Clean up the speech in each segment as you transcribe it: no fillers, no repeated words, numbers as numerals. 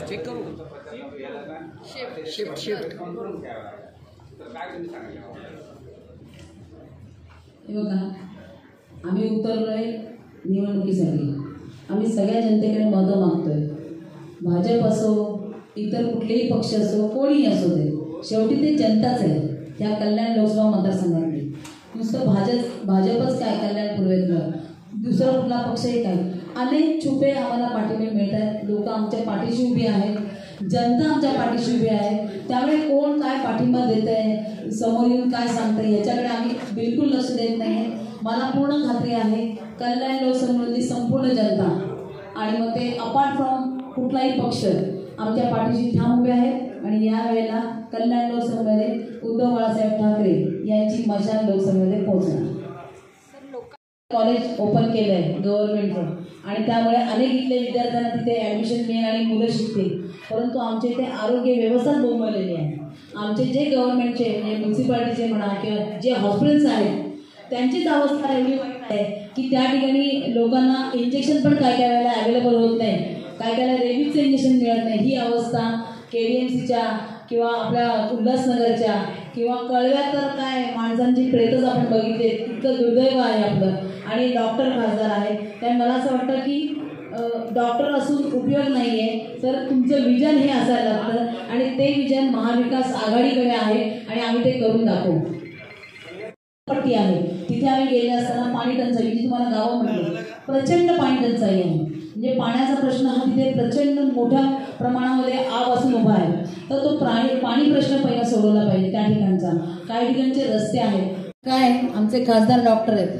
Check करू shift shift बघा, आम्ही उतरलोय निवडणुकीसाठी. आम्ही सगळ्या जनतेकडे मतं मागतोय. भाजप असो, इतर कुठलेही पक्ष असो, कोणीही असो दे, शेवटी ते जनताच आहे. त्या कल्याण लोकसभा मतदारसंघातली नुसतं भाजपच काय कल्याण पूर्वेतलं, दुसरा कुठला पक्षही काय, अनेक छुपे आम्हाला पाठिंबे मिळत आहेत. लोक आमच्या पाठीशी उभी आहेत, जनता आमच्या पाठीशी उभी आहे. त्यामुळे कोण काय पाठिंबा देत आहे, समोर येऊन काय सांगतं, याच्याकडे आम्ही बिलकुल लक्ष देत नाही. मला पूर्ण खात्री आहे कल्याण लोकसभेमधली संपूर्ण जनता आणि मग ते अपार्ट फ्रॉम कुठलाही पक्ष आमच्या पाठीशी ठाम उभे आहेत. आणि या वेळेला कल्याण लोकसभेमध्ये उद्धव बाळासाहेब ठाकरे यांची मशाल लोकसभेमध्ये पोहोचणार. कॉलेज ओपन केलं आहे गव्हर्नमेंटचं आणि त्यामुळे अनेक इथले विद्यार्थ्यांना तिथे ॲडमिशन मिळेल आणि मुलं शिकतील. परंतु आमच्या इथे आरोग्य व्यवस्था बोंबलेली आहे. आमचे जे गव्हर्नमेंटचे म्हणजे म्युन्सिपाल्टीचे म्हणा किंवा जे हॉस्पिटल्स आहेत त्यांचीच अवस्था एवढी वाईट आहे की त्या ठिकाणी लोकांना इंजेक्शन पण काय काय वेळेला अवेलेबल होत नाही, काय काय रेबीजचं इंजेक्शन मिळत नाही. ही अवस्था KDMCच्या किंवा आपल्या उल्हासनगरच्या किंवा कळव्यात तर काय माणसांची प्रेतच आपण बघितले. इतकं दुर्दैव आहे आपलं. आणि डॉक्टर खासदार आहे, त्यामुळे मला असं वाटतं की डॉक्टर असून उपयोग नाही आहे, तर तुमचं विजन हे असायला लागतं आणि ते विजन महाविकास आघाडीकडे आहे आणि आम्ही ते करून दाखवू. पट्टी आहे तिथे आम्ही गेले असताना पाणी टंचाई, जी तुम्हाला गावं म्हटलं, प्रचंड पाणी टंचाई आहे. म्हणजे पाण्याचा प्रश्न हा तिथे प्रचंड मोठ्या प्रमाणामध्ये आवासून उभा आहे. तर तो पाणी प्रश्न पहिला सोडवला पाहिजे त्या ठिकाणचा. काही ठिकाणचे रस्ते आहेत, काय आमचे खासदार डॉक्टर आहेत,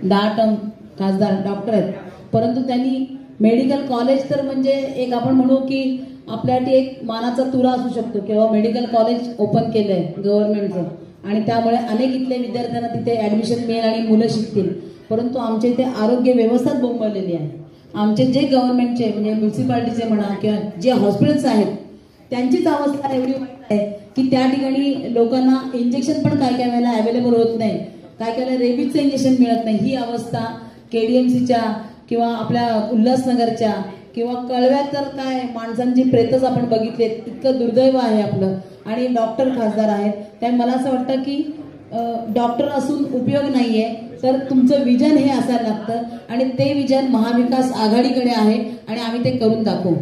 10 टर्म खासदार डॉक्टर आहेत, परंतु त्यांनी मेडिकल कॉलेज तर म्हणजे एक आपण म्हणू की आपल्यासाठी एक मानाचा तुरा असू शकतो किंवा मेडिकल कॉलेज ओपन केलं आहे गव्हर्नमेंटचं आणि त्यामुळे अनेक इथले विद्यार्थ्यांना तिथे ॲडमिशन मिळेल आणि मुलं शिकतील. परंतु आमच्या इथे आरोग्य व्यवस्थाच बोंबलेली आहे. आमचे जे गव्हर्नमेंटचे म्हणजे म्युन्सिपाल्टीचे म्हणा किंवा जे हॉस्पिटल्स आहेत त्यांचीच अवस्था एवढी वाईट आहे की त्या ठिकाणी लोकांना इंजेक्शन पण काय काय वेळेला अवेलेबल होत नाही, काय काय रेबीजचं इंजेक्शन मिळत नाही. ही अवस्था KDMCच्या किंवा आपल्या उल्हासनगरच्या किंवा कळव्यात तर काय माणसांची प्रेतच आपण बघितले. इतकं दुर्दैव आहे आपलं. आणि डॉक्टर खासदार आहेत, त्यामुळे मला असं वाटतं की डॉक्टर असून उपयोग नाही आहे, तर तुमचं विजन हे असायला लागतं आणि ते विजन महाविकास आघाडीकडे आहे आणि आम्ही ते करून दाखवू.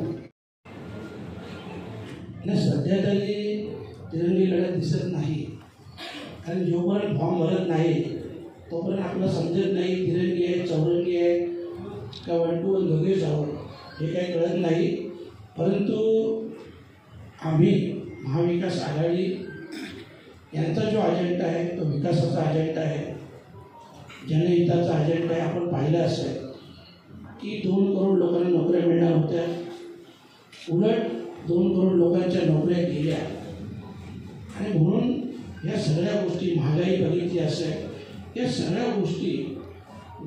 सध्या तरी तिरंगी लढत दिसत नाही आणि जोपर्यंत फॉर्म भरत नाही तोपर्यंत आपल्याला समजत नाही तिरंगी आहे, चौरंगी आहे का 1 to 1 दोघेच आहोत हे काही कळत नाही. परंतु आम्ही महाविकास आघाडी यांचा जो अजेंडा आहे तो विकासाचा अजेंडा आहे, जनहिताचा अजेंडा आहे. आपण पाहिलं असेल की 2 करोड लोकांना नोकऱ्या मिळणार होत्या, उलट 2 करोड लोकांच्या नोकऱ्या गेल्या. आणि म्हणून या सगळ्या गोष्टी, महागाई बघितली असेल, या सगळ्या गोष्टी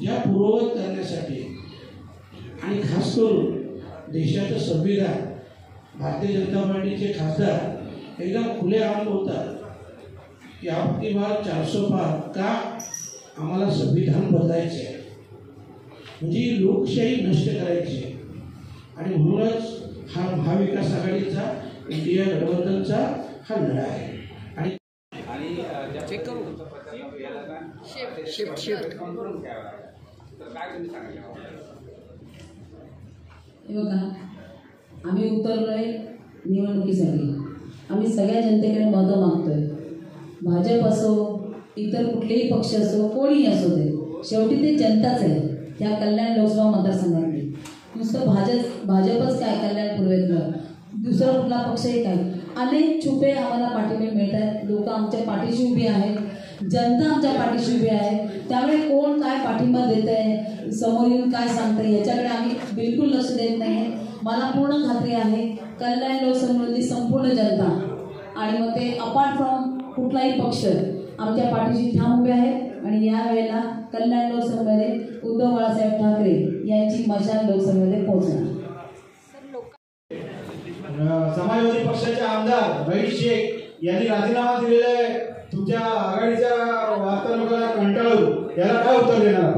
ज्या पूर्ववत करण्यासाठी आणि खास करून देशाचं संविधान, भारतीय जनता पार्टीचे खासदार एकदम खुलेआम होतात की आपकी बार 400 पार का आम्हाला संविधान बदलायचे आहे, म्हणजे लोकशाही नष्ट करायची आहे. आणि म्हणूनच हा महाविकास आघाडीचा, इंडिया गठबंधनचा हा लढा आहे. आणि चेक करू शिफ्ट शिफ्ट बघा, आम्ही उतरलोय निवडणुकीसाठी. आम्ही सगळ्या जनतेकडे मतं मागतोय. भाजप असो, इतर कुठलेही पक्ष असो, कोणीही असो दे, शेवटी ते जनताच आहे. त्या कल्याण लोकसभा मतदारसंघातली नुसतं भाजपच काय कल्याण पूर्वेतलं, दुसरा कुठला पक्षही काय, अनेक छुपे आम्हाला पाठिंबे मिळत आहेत. लोक आमच्या पाठीशी उभी आहेत, जनता आमच्या पाठीशी उभी आहे. त्यामुळे कोण काय पाठिंबा देत आहे, समोर येऊन काय सांगतं, याच्याकडे आम्ही बिलकुल लक्ष देत नाही. मला पूर्ण खात्री आहे कल्याण लोकसभेमधली संपूर्ण जनता आणि मग ते अपार्ट फ्रॉम कुठलाही पक्ष आमच्या पाठीशी ठाम उभे आहेत. आणि या वेळेला कल्याण लोकसभेमध्ये उद्धव बाळासाहेब ठाकरे यांची मशाल लोकसभेमध्ये पोहोचणार. समाजवादी पक्षाचे आमदार रईस शेख यांनी राजीनामा दिलेला आहे. तुमच्या आघाडीच्या वार्ताहराला कंटाळून याला काय उत्तर देणार?